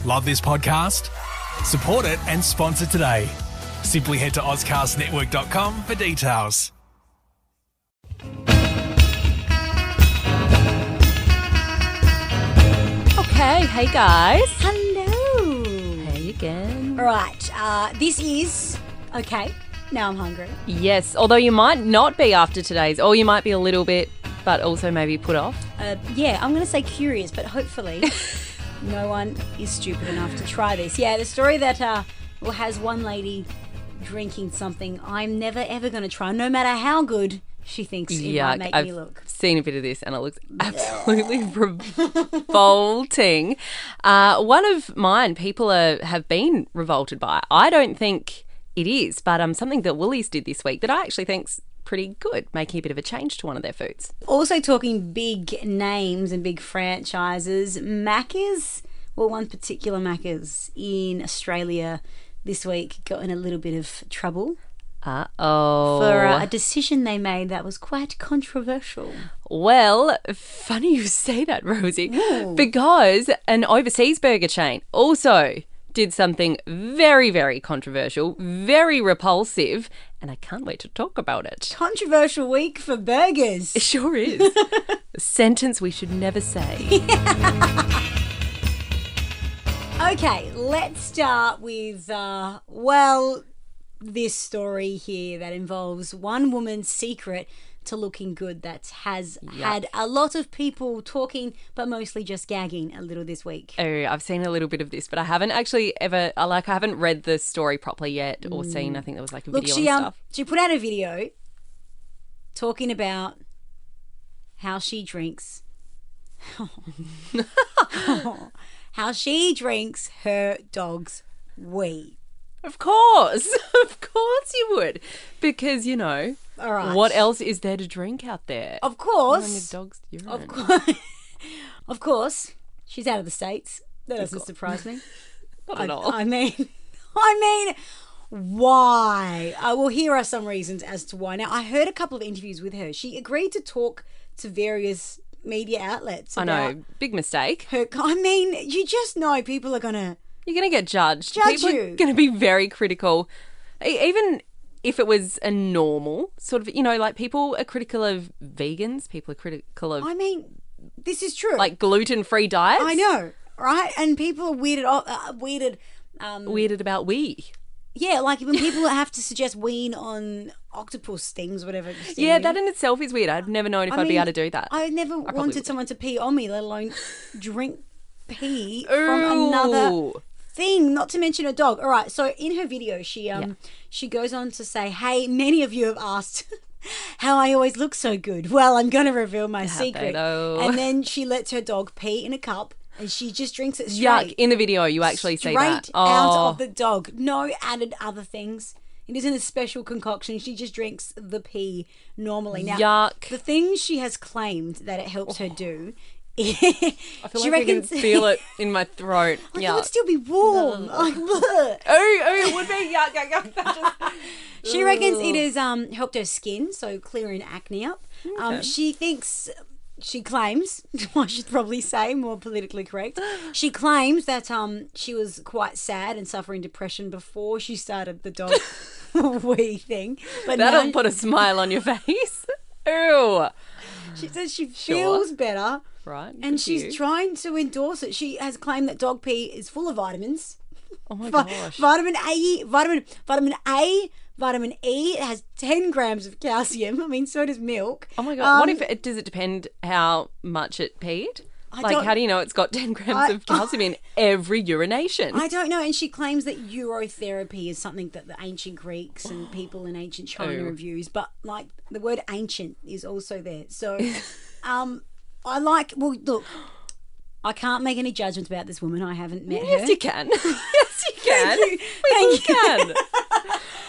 Love this podcast? Support it and sponsor today. Simply head to AuscastNetwork.com for details. Okay, hey guys. Hello. Hey again. All right, this is... Okay, now I'm hungry. Yes, although you might not be after today's, or you might be a little bit, but also maybe put off. Yeah, I'm going to say curious, but hopefully no one is stupid enough to try this. Yeah, the story that has one lady drinking something I'm never ever going to try, no matter how good she thinks it might make me look. I've seen a bit of this and it looks absolutely revolting. One of mine, people have been revolted by. I don't think it is, but something that Woolies did this week that I actually think's pretty good, making a bit of a change to one of their foods. Also talking big names and big franchises, Macca's, well, one particular Macca's in Australia this week got in a little bit of trouble. For a decision they made that was quite controversial. Well, funny you say that, Rosie, Ooh. because an overseas burger chain also did something very, very controversial, very repulsive, and I can't wait to talk about it. Controversial week for burgers. It sure is. A sentence we should never say. Okay, let's start with, this story here that involves one woman's secret to looking good that has had a lot of people talking, but mostly just gagging a little this week. Oh, I've seen a little bit of this, but I haven't actually ever, I haven't read the story properly yet or seen, I think there was like a video and stuff. She put out a video talking about how she drinks. How she drinks her dog's wee. Of course. Of course you would. Because, you know, all right, what else is there to drink out there? Of course. When your dog's urine. Of course. She's out of the States. That doesn't surprise me. Not at all. I mean, why? Well, here are some reasons as to why. Now, I heard a couple of interviews with her. She agreed to talk to various media outlets. I know. Big mistake. You just know people are going to... You're going to get judged. People are going to be very critical. Even if it was a normal sort of, you know, like people are critical of vegans. People are critical of... this is true. Like gluten-free diets. I know, right? And people are weirded about wee. Yeah, like when people have to suggest wean on octopus stings, whatever. Yeah, that in itself is weird. I've never known if I'd be able to do that. I never wanted someone to pee on me, let alone drink pee from another thing, not to mention a dog. All right, so in her video, she goes on to say, hey, many of you have asked how I always look so good. Well, I'm going to reveal my secret. And then she lets her dog pee in a cup and she just drinks it straight. Yuck, in the video you actually see that. Straight out of the dog. No added other things. It isn't a special concoction. She just drinks the pee normally. Now, yuck. The thing she has claimed that it helps her do... I feel like I can feel it in my throat. Like it would still be warm. Like, it would be yuck. She reckons it has helped her skin, so clearing acne up. Okay. She claims, I should probably say more politically correct, she claims that she was quite sad and suffering depression before she started the dog wee thing. But that'll put a smile on your face. Ew. She says she feels better. Right. And she's trying to endorse it. She has claimed that dog pee is full of vitamins. Oh my gosh. Vitamin A, vitamin E. It has 10 grams of calcium. I mean, so does milk. Oh my God. Does it depend how much it peed? How do you know it's got 10 grams of calcium in every urination? I don't know. And she claims that urotherapy is something that the ancient Greeks and people in ancient China have used. But, like, the word ancient is also there. So, look, I can't make any judgments about this woman. I haven't met her. Yes, you can. Yes, you can. Thank you. Can.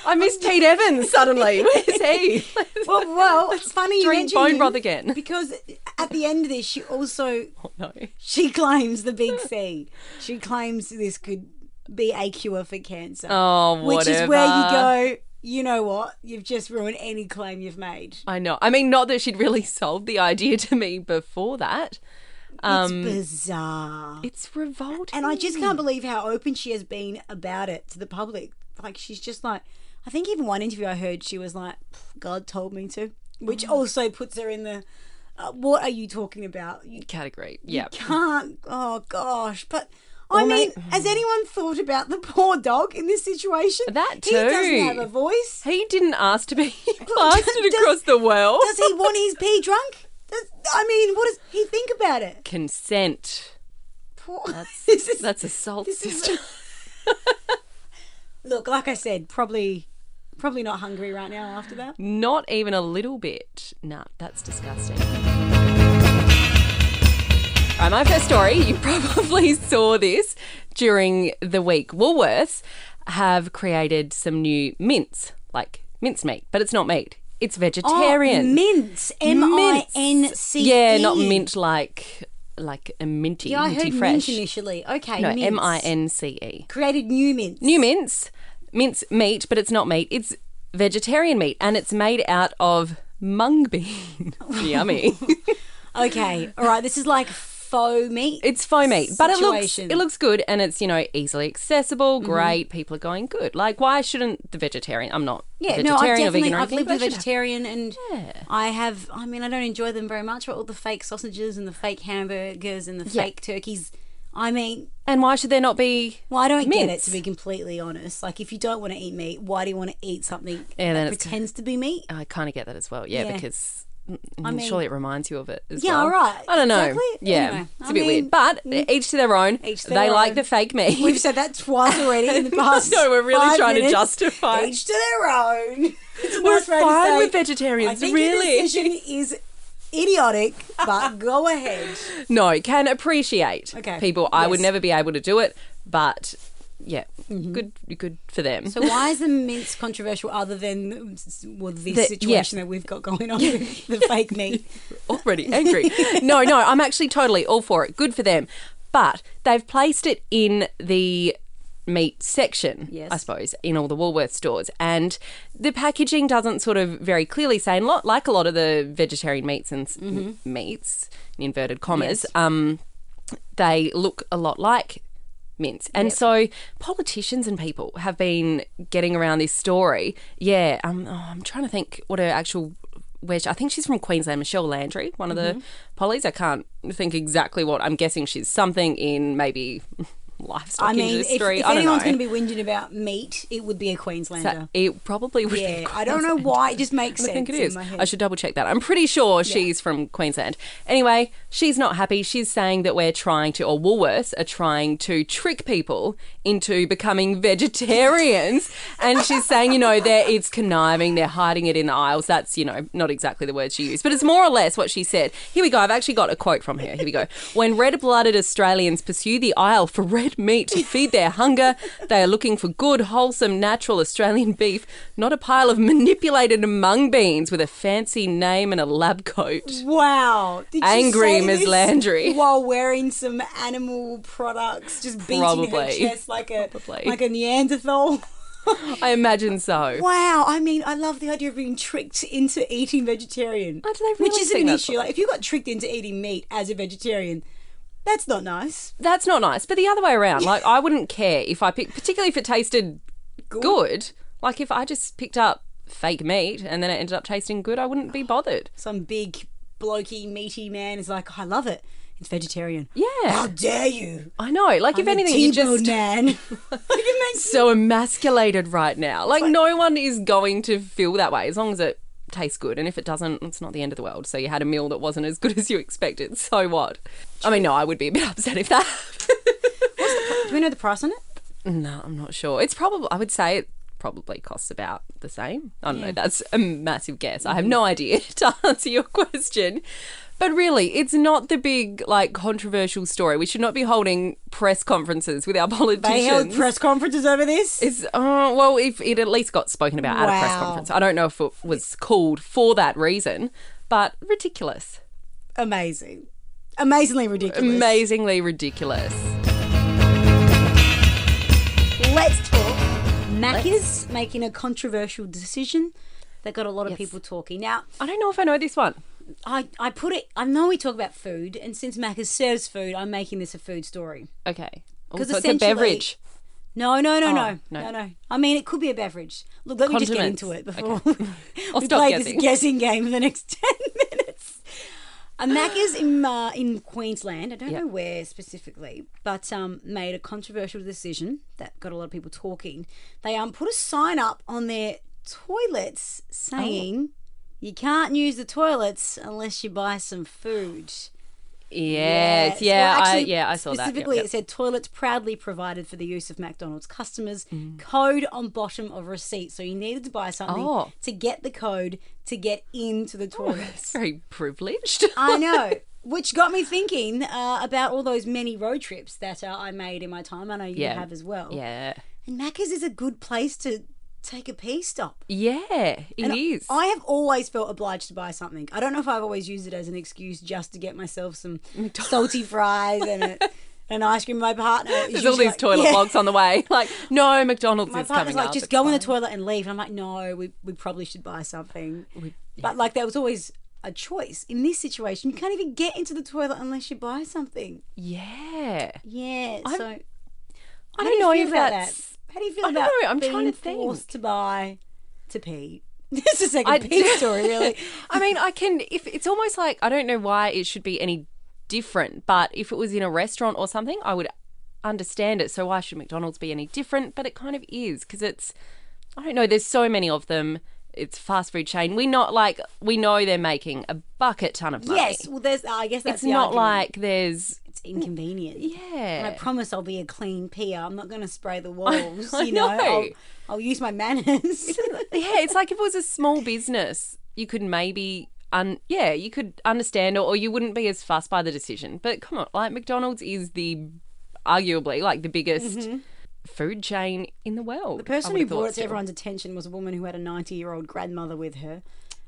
I miss Pete Evans suddenly. Where's he? Well, it's funny you mention Bone him Broth again. Because at the end of this, she also no. She claims the big C. She claims this could be a cure for cancer. Oh, whatever. Which is where you go, you know what? You've just ruined any claim you've made. I know. I mean, not that she'd really sold the idea to me before that. It's bizarre. It's revolting. And I just can't believe how open she has been about it to the public. Like, she's just like, I think even one interview I heard, she was like, God told me to, which also puts her in the, what are you talking about? You category. Yeah. can't, oh gosh. But I mean, has anyone thought about the poor dog in this situation? That too. He doesn't have a voice. He didn't ask to be plastered across the well. Does he want his pee drunk? I mean, what does he think about it? Consent. Poor, That's assault, sister. Look, like I said, probably not hungry right now after that. Not even a little bit. Nah, that's disgusting. All right, my first story, you probably saw this during the week. Woolworths have created some new mince, like mincemeat, but it's not meat. It's vegetarian. Oh, mince. M-I-N-C-E. Yeah, not mint like a minty, Yeah, I minty heard fresh. mint initially. Okay, No, mince. M-I-N-C-E. Created new mince. New mince meat, but it's not meat. It's vegetarian meat, and it's made out of mung bean. Yummy. Okay, all right. This is like faux meat. It's faux meat, but it situation. looks good, and it's easily accessible. Great, people are going good. Like, why shouldn't the vegetarian? I'm not vegetarian or vegan or I've anything, lived but with I should vegetarian, and Yeah. I mean, I don't enjoy them very much, but all the fake sausages and the fake hamburgers and the fake turkeys. I mean, And why should there not be? well, I don't get it, mince? to be completely honest. Like, if you don't want to eat meat, why do you want to eat something Yeah, then that it's- pretends to be meat? I kind of get that as well. Yeah, Yeah. because I mean- surely it reminds you of it as Yeah, well. right. I don't know. Exactly. Yeah, Anyway, it's I a bit mean, weird. But each to their own. Each to They their like own. the fake meat. We've said that twice already in the past. No, we're really 5 trying to minutes. justify. Each to their own. It's a We're nice way to fine say, with vegetarians, I think really. your decision is idiotic, but go ahead. No, can appreciate Okay. people. I would Yes. never be able to do it, but yeah, good for them. So why is the mince controversial other than this The- situation that we've got going on with the fake meat? Already angry. No, I'm actually totally all for it. Good for them. But they've placed it in the meat section, Yes. I suppose, in all the Woolworths stores. And the packaging doesn't sort of very clearly say, and like a lot of the vegetarian meats and meats, in inverted commas, they look a lot like mince. And so politicians and people have been getting around this story. Yeah, I'm trying to think what her actual... I think she's from Queensland, Michelle Landry, one of the pollies. I can't think exactly what. I'm guessing she's something in maybe livestock I mean, industry. if I don't anyone's know. going to be whinging about meat, it would be a Queenslander. So it probably would be Yeah, I don't know Queensland. why. It just makes I sense think it in is. my head. I should double check that. I'm pretty sure she's from Queensland. Anyway, she's not happy. She's saying that we're trying to, or Woolworths are trying to trick people into becoming vegetarians. And she's saying, it's conniving. They're hiding it in the aisles. That's, not exactly the words she used, but it's more or less what she said. Here we go. I've actually got a quote from her. Here we go. When red-blooded Australians pursue the aisle for red meat to feed their hunger, they are looking for good, wholesome, natural Australian beef, not a pile of manipulated mung beans with a fancy name and a lab coat. Wow. Did Angry you say Ms. this Landry. while wearing some animal products, just beating her Probably. chest like a Probably. Neanderthal? I imagine so. Wow, I mean, I love the idea of being tricked into eating vegetarian. Oh, do they which really isn't think an that's issue. Like, if you got tricked into eating meat as a vegetarian, that's not nice. That's not nice. But the other way around, like, I wouldn't care if I picked, particularly if it tasted good. Like, if I just picked up fake meat and then it ended up tasting good, I wouldn't be bothered. Some big, blokey, meaty man is like, I love it. It's vegetarian. Yeah. How dare you? I know. Like, if I'm a anything, you T-bone just man. It makes so emasculated right now. Like, no one is going to feel that way as long as it tastes good. And if it doesn't, it's not the end of the world. So you had a meal that wasn't as good as you expected. So what? I mean, no, I would be a bit upset if that. Do we know the price on it? No, I'm not sure. It's probably, I would say it probably costs about the same. I don't know. That's a massive guess. I have no idea to answer your question. But really, it's not the big, like, controversial story. We should not be holding press conferences with our politicians. They held press conferences over this? It's well, if it at least got spoken about at a press Wow. conference. I don't know if it was called for that reason, but ridiculous. Amazing. Amazingly ridiculous. Amazingly ridiculous. Let's talk. Macca's making a controversial decision that got a lot of people talking. Now, I don't know if I know this one. I put it. I know we talk about food, and since Macca's serves food, I'm making this a food story. Okay. Because So it's a beverage. No. no. I mean, it could be a beverage. Look, let me just get Condiments. into it before I'll we stop play guessing. this guessing game for the next 10 minutes. A Macca's in Queensland, I don't know where specifically, but made a controversial decision that got a lot of people talking. They put a sign up on their toilets saying you can't use the toilets unless you buy some food. Yes. Well, Yeah. actually, I saw that. Specifically, Yep. it said toilets proudly provided for the use of McDonald's customers. Code on bottom of receipt. So you needed to buy something to get the code to get into the toilets. It's very privileged. I know. Which got me thinking about all those many road trips that I made in my time. I know you have as well. Yeah. And Macca's is a good place to take a pee stop. Yeah, it is. I have always felt obliged to buy something. I don't know if I've always used it as an excuse just to get myself some salty fries and an ice cream. My partner is There's all usually these toilet vlogs on the way. Like, no, McDonald's My is partner's coming like, up. just It's go in the fine. toilet and leave. And I'm like, no, we probably should buy something. But like, there was always a choice. In this situation, you can't even get into the toilet unless you buy something. Yeah. Yeah, so I don't know if about that's... that. How do you feel I don't about know, I'm being trying to think. forced to buy to pee? This is like a pee story, really. I mean, if it's almost like, I don't know why it should be any different, but if it was in a restaurant or something, I would understand it. So why should McDonald's be any different? But it kind of is, because I don't know, there's so many of them. It's fast food chain. We know they're making a bucket ton of money. Yes, well, I guess that's It's the not argument. like there's... It's inconvenient. Yeah. And I promise I'll be a clean peer. I'm not going to spray the walls. I you know, know. I'll use my manners. Yeah, it's like if it was a small business, you could maybe, you could understand, or you wouldn't be as fussed by the decision. But come on, like McDonald's is arguably like the biggest food chain in the world. The person who brought it to everyone's attention was a woman who had a 90-year-old grandmother with her.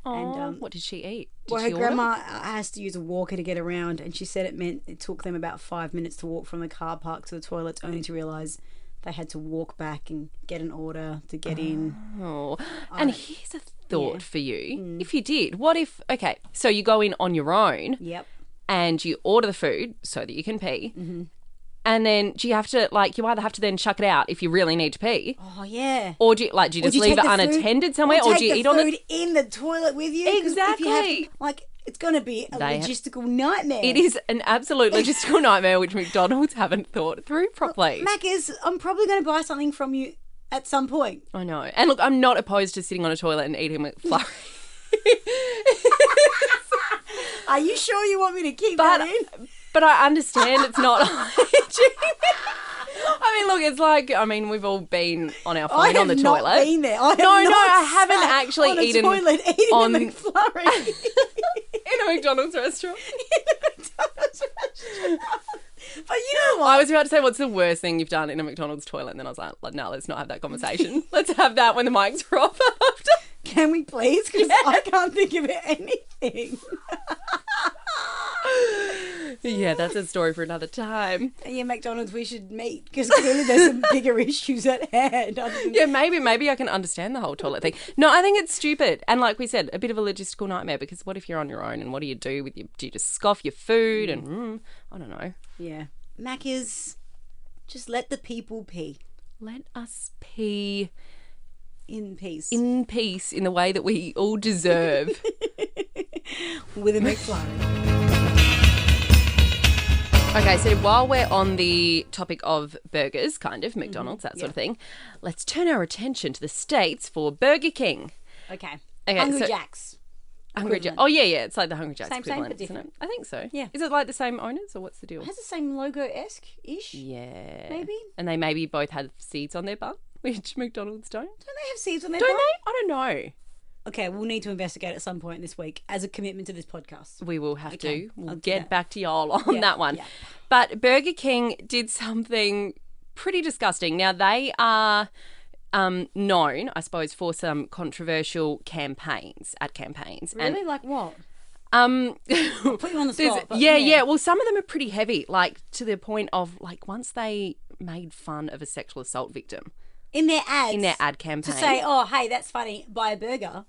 And what did she eat? well, her she order? grandma has to use a walker to get around, and she said it took them about 5 minutes to walk from the car park to the toilets, only to realise they had to walk back and get an order to get in. Oh, and here's a thought for you. If you did, what if, okay, so you go in on your own Yep. and you order the food so that you can pee. And then do you have to, you either have to then chuck it out if you really need to pee, Oh yeah. or do you just leave take it the food- unattended somewhere, or do you eat on food it? in the toilet with you? 'Cause if you have Exactly. to, it's going to be a They- logistical nightmare. It is an absolute logistical nightmare which McDonald's haven't thought through properly. Macca's, I'm probably going to buy something from you at some point. I know. And look, I'm not opposed to sitting on a toilet and eating McFlurry. Are you sure you want me to keep that in? But I understand it's not hygiene. I mean, look, it's like, we've all been on our phone on the not toilet. Been there. I have No, not I haven't sat actually on a eaten toilet eating on- a McFlurry. In a McDonald's restaurant. But you know what? I was about to say, what's the worst thing you've done in a McDonald's toilet? And then I was like, no, let's not have that conversation. Let's have that when the mics are off after. Can we please? Because I can't think of anything. Yeah, that's a story for another time. Yeah, McDonald's, we should meet because clearly there's some bigger issues at hand. Other than Yeah, maybe I can understand the whole toilet thing. No, I think it's stupid. And like we said, a bit of a logistical nightmare, because what if you're on your own and what do you do with do you just scoff your food and I don't know. Yeah. Macca's, just let the people pee Let us pee in peace. in peace in the way that we all deserve. With a McFlurry. Okay, so while we're on the topic of burgers, kind of, McDonald's, that sort of thing, let's turn our attention to the States for Burger King. Okay. Okay, Hungry so- Jacks. Hungry Jack. Equivalent. Oh, yeah, it's like the Hungry Jack's Same, equivalent, but isn't it? different. I think so. Yeah. Is it like the same owners, or what's the deal? It has the same logo-esque-ish. Yeah. Maybe. And they maybe both have seeds on their bun, which McDonald's don't. Don't they have seeds on their Don't bun? they? I don't know. Okay, we'll need to investigate at some point this week as a commitment to this podcast. We will have Okay, to. We'll I'll do get that. back to y'all on Yeah, that one. yeah. But Burger King did something pretty disgusting. Now, they are known, I suppose, for some controversial campaigns. Really? Like what? And Put you on the spot. But yeah. Well, some of them are pretty heavy, like to the point of once they made fun of a sexual assault victim In their ads. in their ad campaign. To say, oh, hey, that's funny, buy a burger.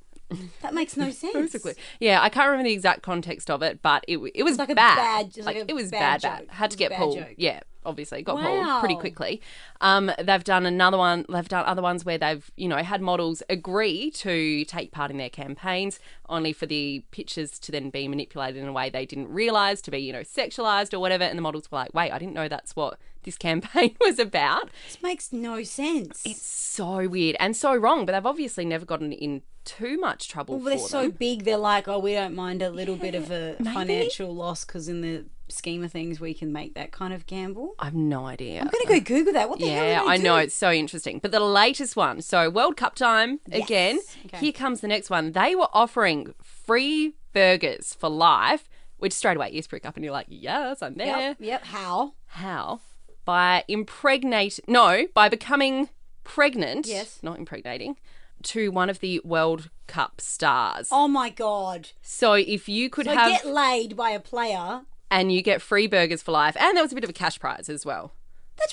That makes no sense. Basically. Yeah, I can't remember the exact context of it, but it was like a bad. bad- just like a it was bad bad. joke. Had to It get was a bad pulled. joke. Yeah, obviously. Got Wow. pulled pretty quickly. They've done another one. They've done other ones where they've, had models agree to take part in their campaigns, only for the pictures to then be manipulated in a way they didn't realise to be, sexualised or whatever. And the models were like, wait, I didn't know that's what this campaign was about. This makes no sense. It's so weird and so wrong, but they've obviously never gotten in too much trouble Well, they're for so them. big, they're like, oh, we don't mind a little bit of a financial loss because in the scheme of things, we can make that kind of gamble. I've no idea. I'm going to go Google that. What the hell Yeah, do they I know. do? It's so interesting. But the latest one, so World Cup time again. Okay. Here comes the next one. They were offering free burgers for life, which straight away ears prick up and you're like, yes, I'm there. Yep. How? How? By becoming pregnant, Yes. not impregnating, to one of the World Cup stars. Oh, my God. So if you could So have... get laid by a player. and you get free burgers for life. And there was a bit of a cash prize as well. That's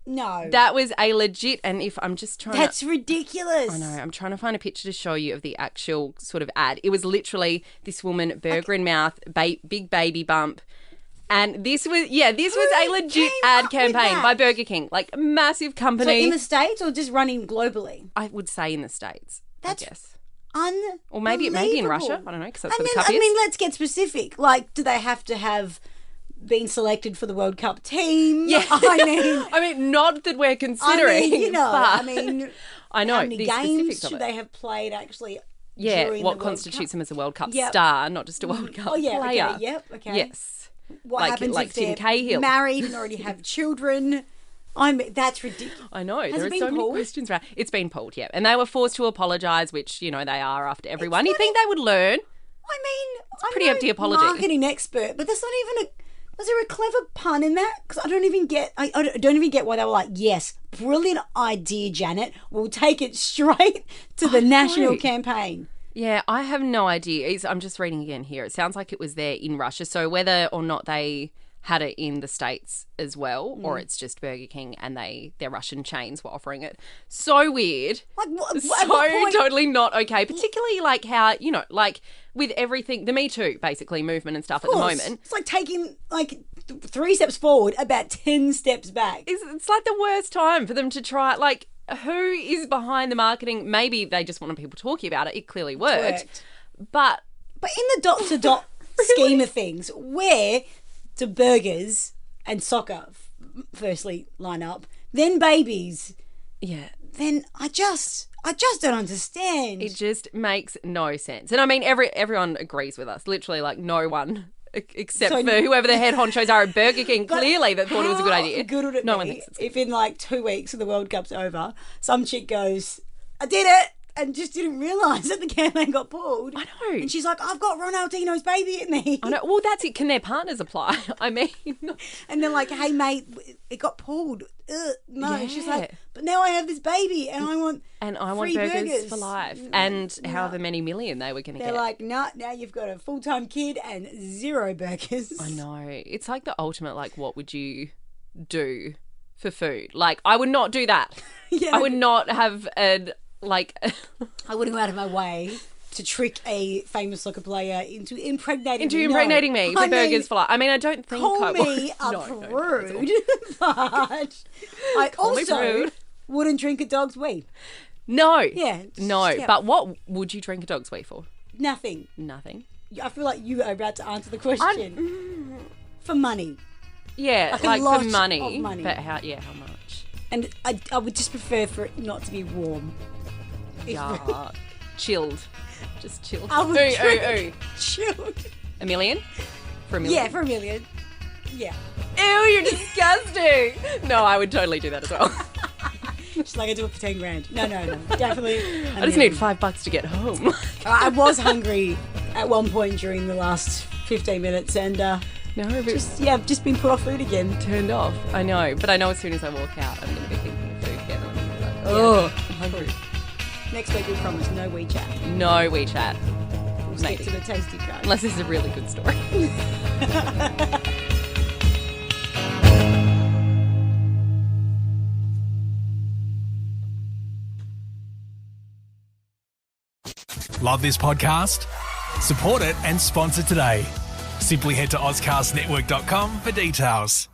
no. That was a legit, and if I'm just trying That's ridiculous. I know, I'm trying to find a picture to show you of the actual sort of ad. It was literally this woman, burger in mouth, big baby bump. And this was a legit came ad up with campaign that? by Burger King, like a massive So company. in the States or just running globally? I would say in the States, That's I guess. Or Or maybe it may be in Russia. I don't know, because that's where the cup I is. mean, let's get specific. Like, do they have to have been selected for the World Cup team? Yeah. I mean, not that we're considering. I but mean, I know how many the games specifics of should it. they have played actually? Yeah, during what the World constitutes Cup? them as a World Cup Yep. star, not just a World Cup Oh yeah, player. okay, yep, okay. Yes. What Like- happens like if Tim they're Cahill. married and already have children? That's ridiculous. I know. Has There it are been so many pulled? questions around. It's been pulled, yeah. And they were forced to apologise, which, they are after everyone. You not think they would learn? I mean, I'm pretty no empty apology. marketing expert, but that's not even a. Was there a clever pun in that? Because I don't even get. I don't even get why they were like, "Yes, brilliant idea, Janet. We'll take it straight to the national campaign." Yeah, I have no idea. I'm just reading again here. It sounds like it was there in Russia. So whether or not they had it in the States as well, or it's just Burger King and their Russian chains were offering it. So weird. Like, at So what point? totally not okay. Particularly like how, like with everything, the Me Too, basically, movement and stuff at the Of course. moment. It's like taking 3 steps forward, about 10 steps back. It's like the worst time for them to try, like, who is behind the marketing? Maybe they just wanted people talking about it. It clearly worked. But But in the dot-to-dot scheme of things, where do burgers and soccer firstly line up, then babies, yeah, then I just don't understand. it just makes no sense. And I mean, everyone agrees with us. Literally, like, no one except So- for whoever the head honchos are at Burger King, But clearly that thought it was a good how idea. Good would it no be one thinks it's good. if in 2 weeks when the World Cup's over, some chick goes, "I did it," and just didn't realise that the campaign got pulled. I know. And she's like, "I've got Ronaldinho's baby in me." I know. Well, that's it. Can their partners apply? I mean, And they're like, "Hey, mate, it got pulled." No, and she's Yeah. like, "But now I have this baby, and I want free burgers burgers for life, and however many million they were going to They're get. like, "Nah, now you've got a full-time kid and 0 burgers." I know. It's like the ultimate, like, what would you do for food? Like, I would not do that. Yeah. I would not have like, I wouldn't go out of my way to trick a famous soccer player into impregnating me. me for I burgers mean, for life. I mean, I don't think Call I me would. a No, don't. prude, but I Call me also prude. wouldn't drink a dog's wee. No. Yeah, No. yeah. But what would you drink a dog's wee for? Nothing. Nothing. I feel like you are about to answer the question. For money. Yeah, Like a like lot for of money. money. But how much? And I would just prefer for it not to be warm. Yeah. Chilled. Just chilled. I would ooh, drink ooh, ooh. chilled. $1 million? For $1 million? Yeah, for $1 million. Yeah. Ew, you're disgusting. No, I would totally do that as well. She's like, I do it for 10 grand. No, definitely. I just need $5 to get home. I was hungry at one point during the last 15 minutes, and No, but I've just been put off food again. turned off. I know, but I know as soon as I walk out, I'm going to be thinking of food again. I'm going to be like, oh, I'm hungry. Next week we promise no WeChat. No WeChat. We'll stick Maybe. to the tasty card. Unless this is a really good story. Love this podcast? Support it and sponsor today. Simply head to AuscastNetwork.com for details.